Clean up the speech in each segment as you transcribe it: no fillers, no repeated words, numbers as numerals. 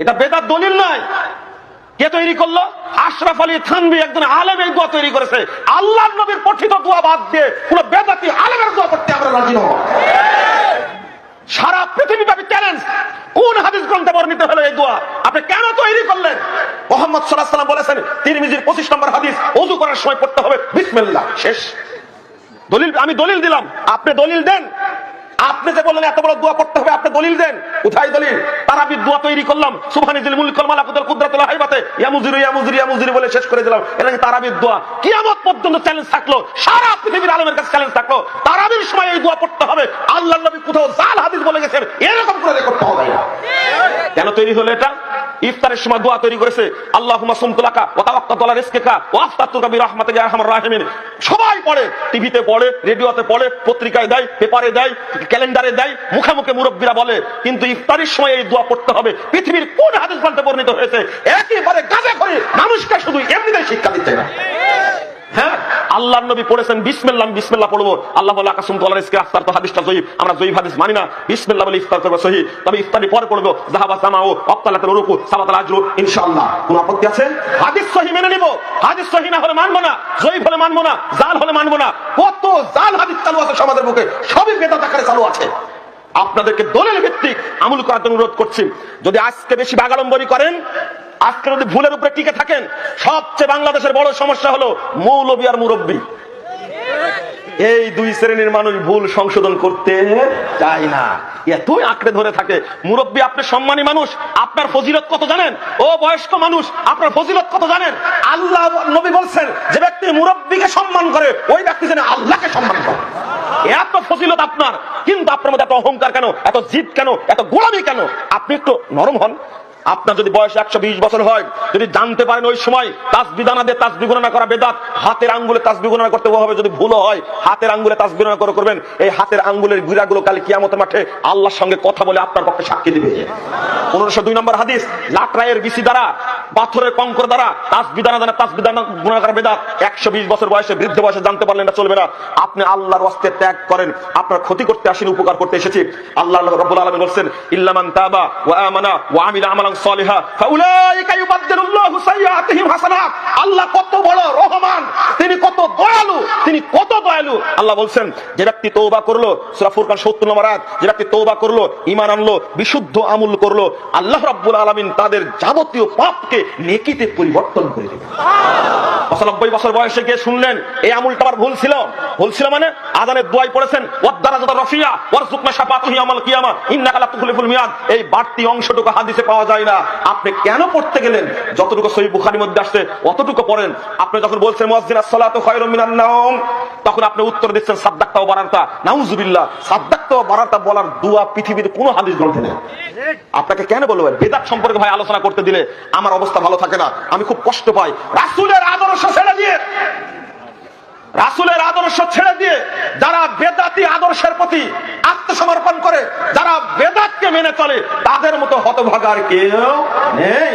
এটা বেদাত দলিল নয়। কে তৈরি করলো? আশরাফ আলী থানভী, একজন আলেম এই দোয়া তৈরি করেছে। আল্লাহর নবীর পঠিত দোয়া বাদ দিয়ে কোন বেদাতি আলেমের দোয়া করতে আমরা রাজি নই। সারা পৃথিবীব্যাপী চ্যালেঞ্জ, কোন হাদিস গ্রন্থে বর্ণিত হলো এই দোয়া? আপনি কেন তৈরি করলেন? মুহাম্মদ সাল্লাল্লাহু আলাইহি ওয়াসাল্লাম বলেছেন তিরমিজির 25 নম্বর হাদিস, ওযু করার সময় পড়তে হবে বিসমিল্লাহ। শেষ। দলিল আমি দলিল দিলাম, আপনি দলিল দেন। আপনি যে বললেন এত বড় দোয়া পড়তে হবে, আপনি দলিল দেন। কোথায় দলিল? তারাবির দোয়া তৈরি করলাম, সুবহানাল মুলকুল মালাকুতুল কুদরাতুল হাইবাতে ইয়া মুজিরু ইয়া মুজিরু ইয়া মুজিরু বলে শেষ করে দিলাম। এটা কি তারাবির দোয়া? কিয়ামত পর্যন্ত চ্যালেঞ্জ থাকলো, সারা পৃথিবীর আলেমের কাছে চ্যালেঞ্জ থাকলো, তারাবির সময় এই দোয়া পড়তে হবে। আল্লাহর নবী কোথাও জাল হাদিস বলে গেছেন, এরকম করে করতে হবে না। কেন তৈরি হলো এটা? ইফতারের সময় দোয়া তৈরি করেছে, আল্লাহুম্মা সুমতু লাকা ওয়া তাওয়াক্কালতু আলা রিজকিকা ওয়া আফতারতুকা বিরহমাতিকা ইয়া আরহামার রাহিমিন। সবাই পড়ে, টিভিতে পড়ে, রেডিওতে পড়ে, পত্রিকায় দেয়, পেপারে দেয়, ক্যালেন্ডারে দেয়, মুখে মুখে মুরব্বীরা বলে, কিন্তু ইফতারের সময় এই দোয়া পড়তে হবে পৃথিবীর কোন হাদিস গ্রন্থে বর্ণিত হয়েছে? একেবারে গাজা করে মানুষকে শুধু এমনিতেই শিক্ষা দিচ্ছে না। হ্যাঁ, আল্লাহর নবী পড়েছেন বিসমিল্লাহ, বিসমিল্লাহ পড়বো। আল্লাহ বলে আকাসুম তোলার রিজকি আফতার, তো হাদিসটা সহিহ। আমরা জয়ীফ হাদিস মানি না, বিসমিল্লাহ বলে ইফতার করব সহিহ। তবে ইফতারি পরে পড়বো যাহাবা সামাউ ওয়াক্তালাতুল রুকু সাবাতাল আজরু ইনশাআল্লাহ। কোন আপত্তি আছে? হাদিস সহিহ মেনে নিব, হাদিস সহিহ না হলে মানবো না, জয়ীফ হলে মানবো না, জাল হলে মানবো না। কত জাল হাদিস চালু আছে সমাজের বুকে, সবই বেদাত আকারে চালু আছে। আপনাদেরকে দলিল ভিত্তিক আমল করার জন্য অনুরোধ করছি। যদি আজকে বেশি বাগাড়ম্বরী করেন, আজকে যদি ভুলের উপরে টিকে থাকেন, সবচেয়ে বাংলাদেশের বড় সমস্যা হলো মৌলবী আর মুরব্বী। এই দুই শ্রেণীর মানুষ ভুল সংশোধন করতে চায় না, এতই আঁকড়ে ধরে থাকে। মুরব্বী আপনি সম্মানী মানুষ, আপনার ফজিলত কত জানেন? ও বয়স্ক মানুষ, আপনার ফজিলত কত জানেন? আল্লাহ নবী বলছেন যে ব্যক্তি মুরব্বীকে সম্মান করে ওই ব্যক্তি যেন আল্লাহকে সম্মান করে। এত ফজিলত আপনার, কিন্তু আপনার মধ্যে এত অহংকার কেন, এত জিদ কেন, এত গোলামি কেন? আপনি একটু নরম হন। আপনার যদি বয়স 120 বছর হয়, যদি জানতে পারেন ওই সময় তাসবিহ দানা দিয়ে তাসবিহ গণনা করা বেদাত, হাতের আঙ্গুলে তাসবিহ গণনা করতে হবে। যদি ভুল হয় হাতের আঙ্গুলে তাসবিহ গণনা করবেন। এই হাতের আঙ্গুলের গিরাগুলো কাল কিয়ামতের মাঠে আল্লাহর সঙ্গে কথা বলে আপনার পক্ষে সাক্ষী দিবে। 1502 নম্বর হাদিস, লাকড়াইয়ের বিসি দ্বারা, পাথরের কঙ্কর দ্বারা তাসবিহ দানা দানা তাসবিহ দানা গণনা করা বেদাত। 120 বছর বয়সে, বৃদ্ধ বয়সে জানতে পারলেন না, চলবে না। আপনি আল্লাহর ওয়াস্তে ত্যাগ করেন, আপনার ক্ষতি করতে আসেন, উপকার করতে এসেছি। আল্লাহ রাব্বুল আলামিন বলেন ইল্লা মান তাবা ওয়া আমানা ওয়া আমিলা আমালান সালিহা ফাউলাইকা ইউবাদদিলুল্লাহু সাইয়্যাতিহিম হাসানাত। আল্লাহ কত বড় রহমান, তিনি কত দয়ালু, তিনি কত দয়ালু। আল্লাহ বলছেন যে ব্যক্তি তওবা করলো, সূরা ফুরকান 70 নম্বর আয়াত, যে ব্যক্তি তওবা করলো, ঈমান আনলো, বিশুদ্ধ আমল করলো, আল্লাহ রাব্বুল আলামিন তাদের যাবতীয় পাপকে নেকিতে পরিবর্তন করে দেবেন। 95 বছর বয়সে গিয়ে শুনলেন এই আমলটা আবার ভুল ছিল। ভুল ছিল মানে আযানের দোয়াই পড়েছেন ওয়াদ-দারাজাতুর রাফিয়া ওয়ারযুকনা শাফাআতুহু ইয়াউমাল কিয়ামা ইন্নাকা লা তুখলিফুল মিয়াদ। এই বাড়তি অংশটুকু হাদিসে পাওয়া যায় না। আপনি কেন পড়তে গেলেন? যতটুকু সহিহ বুখারীর মধ্যে আসছে অতটুকু পড়েন। আপনি যখন বলছেন মুয়াজ্জিনাস সালাতু খায়রুম মিনান নাওম, তখন আপনি উত্তর দিচ্ছেন সাদ্দাক্তা ওয়া বারারতা। নাউযুবিল্লাহ, সাদ্দাক্তা ওয়া বারারতা বলার দোয়া পৃথিবীর কোনো হাদিস গ্রন্থে নেই। আপনাকে কেন বলবেন? বেদাত সম্পর্কে ভাই আলোচনা করতে দিলে আমার অবস্থা ভালো থাকে না, আমি খুব কষ্ট পাই। রাসূলের আদর্শ ছেড়ে দিয়ে, রাসূলের আদর্শ ছেড়ে দিয়ে যারা বেদাতি আদর্শের প্রতি আত্মসমর্পণ করে, যারা বেদাতকে মেনে চলে, তাদের মতো হতভাগা আর কেউ নেই।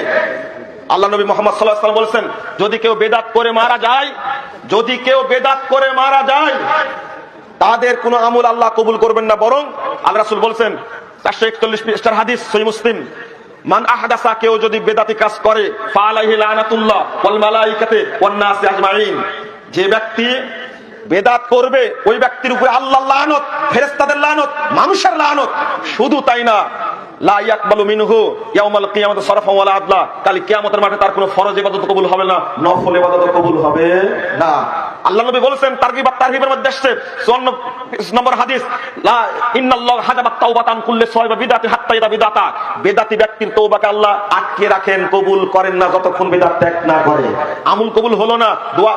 আল্লাহ নবী মুহাম্মদ সাল্লাল্লাহু আলাইহি ওয়াসাল্লাম বলেছেন যদি কেউ বেদাত করে মারা যায়, যদি কেউ বেদাত করে মারা যায়, তাদের কোনো আমল আল্লাহ কবুল করবেন না। বরং আল্লাহ রাসূল বলেছেন 441 পৃষ্ঠার হাদিস, সহিহ মুসলিম, মান আহদাসা, কেউ যদি বেদাতি কাজ করে, ফালাইহি লানাতুল্লাহ ওয়াল মালাইকাতি ওয়ান নাস আজমাইন, যে ব্যক্তি বেদাত করবে ওই ব্যক্তির উপরে আল্লাহর লানত, ফেরেশতাদের লানত, মানুষের লানত। শুধু তাই না, লা ইয়াকবালু মিনহু ইয়াউমাল কিয়ামাতি সারফা ওয়ালা আদলা, কাল কিয়ামতের মাঠে তার কোনো ফরজ ইবাদত কবুল হবে না, নফল ইবাদত কবুল হবে না। আল্লাহ নবী বলেছেন তারগিব আর তারহিবের মধ্যে আসছে 54 নম্বর হাদিস, লা ইন্নাল্লাহ হাজাবাত তাওবাতান কুল্লি সাহিবা বিদাতি হাত্তা ইদা বিদাতা, বেদাতি ব্যক্তির তওবাকে আল্লাহ আটকে রাখেন, কবুল করেন না যতক্ষণ বেদাত ত্যাগ না করে। আমল কবুল হলো না, দোয়া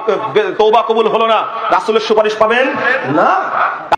তওবা কবুল হলো না, রাসূলের সুপারিশ পাবেন না।